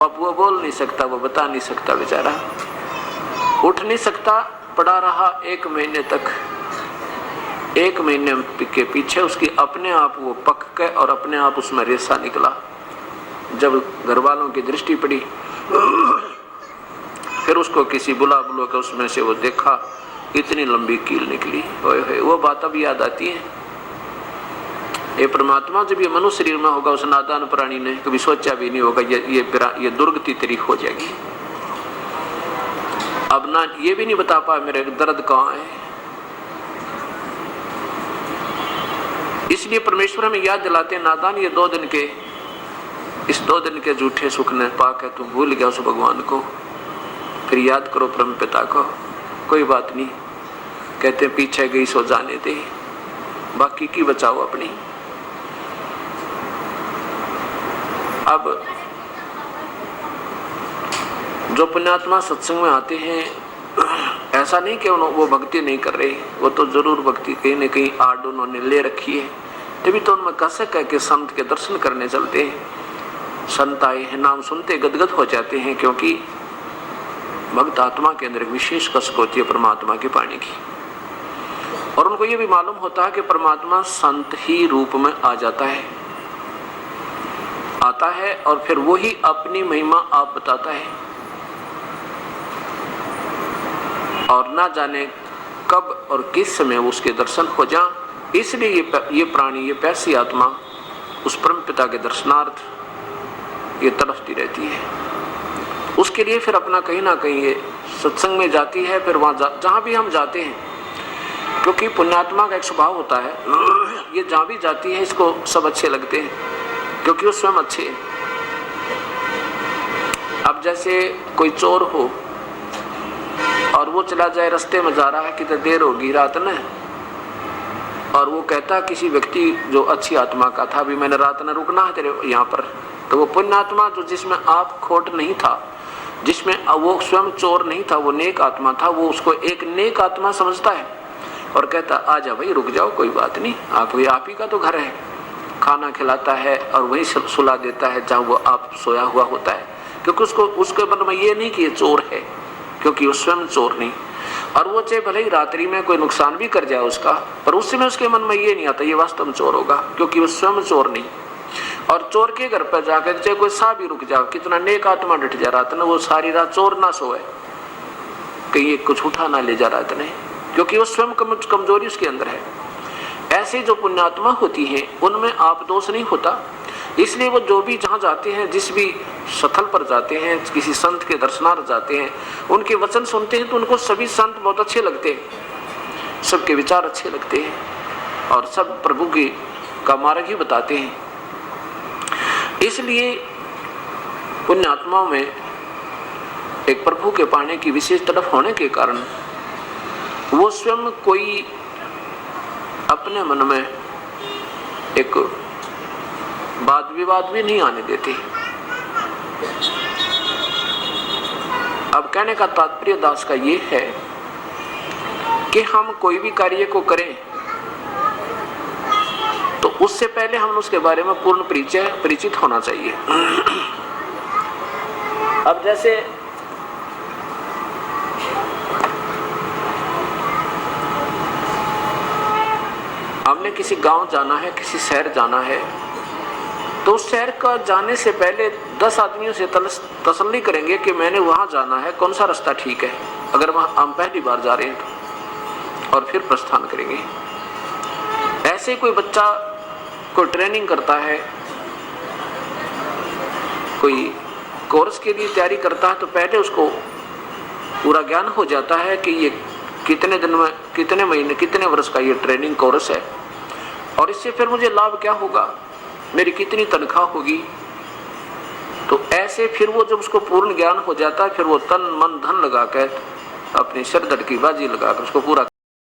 अब वो बोल नहीं सकता, वो बता नहीं सकता, बेचारा उठ नहीं सकता। पड़ा रहा 1 महीने तक। 1 महीने के पीछे उसकी अपने आप वो पक के और अपने आप उसमें रेसा निकला। जब घर वालों की दृष्टि पड़ी, फिर उसको किसी बुला के उसमें से वो देखा, इतनी लंबी कील निकली। वो बात अब याद आती है। ये परमात्मा जब ये मनुष्य शरीर में होगा, उस नादान प्राणी ने कभी सोचा भी नहीं होगा ये दुर्गति तेरी हो जाएगी। अब ना ये भी नहीं बता पाया मेरे दर्द कहाँ है। इसलिए परमेश्वर हमें याद दिलाते हैं, नादान ये 2 दिन के, इस 2 दिन के झूठे सुख ने पाके तुम भूल गया उस भगवान को। फिर याद करो परम पिता को। कोई बात नहीं, कहते पीछे गई सो जाने दे, बाकी की बचाओ अपनी। अब जो पुण्यात्मा सत्संग में आते हैं, ऐसा नहीं कि वो भक्ति नहीं कर रहे, वो तो जरूर भक्ति कहीं न कहीं आड़ उन्होंने ले रखी है। तभी तो उनमें कसक है कि संत के दर्शन करने चलते हैं। संत आए हैं, नाम सुनते गदगद हो जाते हैं, क्योंकि भक्त आत्मा के अंदर विशेष कसक होती है परमात्मा की पानी की। और उनको ये भी मालूम होता है कि परमात्मा संत ही रूप में आ जाता है, आता है और फिर वो ही अपनी महिमा आप बताता है। और ना जाने कब और किस समय उसके दर्शन हो जा। इसलिए ये प्राणी, ये प्यासी आत्मा उस परम पिता के दर्शनार्थ ये तड़पती रहती है। उसके लिए फिर अपना कहीं ना कहीं ये सत्संग में जाती है। फिर वहां जहां भी हम जाते हैं, क्योंकि पुण्यात्मा का एक स्वभाव होता है, ये जहां भी जाती है इसको सब अच्छे लगते हैं, क्योंकि वो स्वयं अच्छे हैं। अब जैसे कोई चोर हो और वो चला जाए, रास्ते में जा रहा है, कितनी देर होगी रात ने, और वो कहता किसी व्यक्ति जो अच्छी आत्मा का था, भी मैंने रात में रुकना है तेरे यहाँ पर, तो वो पुण्यात्मा जो जिसमें आप खोट नहीं था, जिसमें वो स्वयं चोर नहीं था, वो नेक आत्मा था, वो उसको एक नेक आत्मा समझता है और कहता आजा भाई रुक जाओ, कोई बात नहीं, आप ही का तो घर है। खाना खिलाता है और वही सुला देता है जहाँ वो आप सोया हुआ होता है, क्योंकि उसके मन में ये नहीं कि ये चोर है, क्योंकि वो स्वयं चोर नहीं। और वो चाहे भले ही रात्रि में कोई नुकसान भी कर जाए उसका, पर उस समय उसके मन में ये नहीं आता ये वास्तव में चोर होगा, क्योंकि वो स्वयं चोर नहीं। और चोर के घर पर जाकर चाहे कोई सा भी रुक जाओ, कितना नेक आत्मा डट जा रात ने, वो सारी रात चोर ना सोए, कहीं कुछ उठा ना ले जा रात ने, क्योंकि वो स्वयं कमजोरी उसके अंदर है। ऐसे जो पुण्यात्मा होती है उनमें आप दोष नहीं होता। इसलिए वो जो भी जहाँ जाते हैं, जिस भी स्थल पर जाते हैं, किसी संत के दर्शनार्थ जाते हैं, उनके वचन सुनते हैं तो उनको सभी संत बहुत अच्छे लगते हैं, सबके विचार अच्छे लगते हैं और सब प्रभु का मार्ग ही बताते हैं। इसलिए पुण्यात्माओं में एक प्रभु के पाने की विशेष तरफ होने के कारण वो स्वयं कोई अपने मन में एक वाद विवाद भी नहीं आने देते। अब कहने का तात्पर्य दास का ये है कि हम कोई भी कार्य को करें तो उससे पहले हम उसके बारे में पूर्ण परिचित होना चाहिए। अब जैसे हमने किसी गांव जाना है, किसी शहर जाना है, तो उस शहर का जाने से पहले 10 आदमियों से तसल्ली करेंगे कि मैंने वहां जाना है, कौन सा रास्ता ठीक है, अगर वहां हम पहली बार जा रहे हैं तो, और फिर प्रस्थान करेंगे। ऐसे कोई बच्चा कोई ट्रेनिंग करता है, कोई कोर्स के लिए तैयारी करता है, तो पहले उसको पूरा ज्ञान हो जाता है कि ये कितने दिन में, कितने महीने, कितने वर्ष का ये ट्रेनिंग कोर्स है, और इससे फिर मुझे लाभ क्या होगा, मेरी कितनी तनख्वाह होगी। तो ऐसे फिर वो जब उसको पूर्ण ज्ञान हो जाता है, फिर वो तन मन धन लगा कर अपनी सिरदर्द की बाजी लगाकर उसको पूरा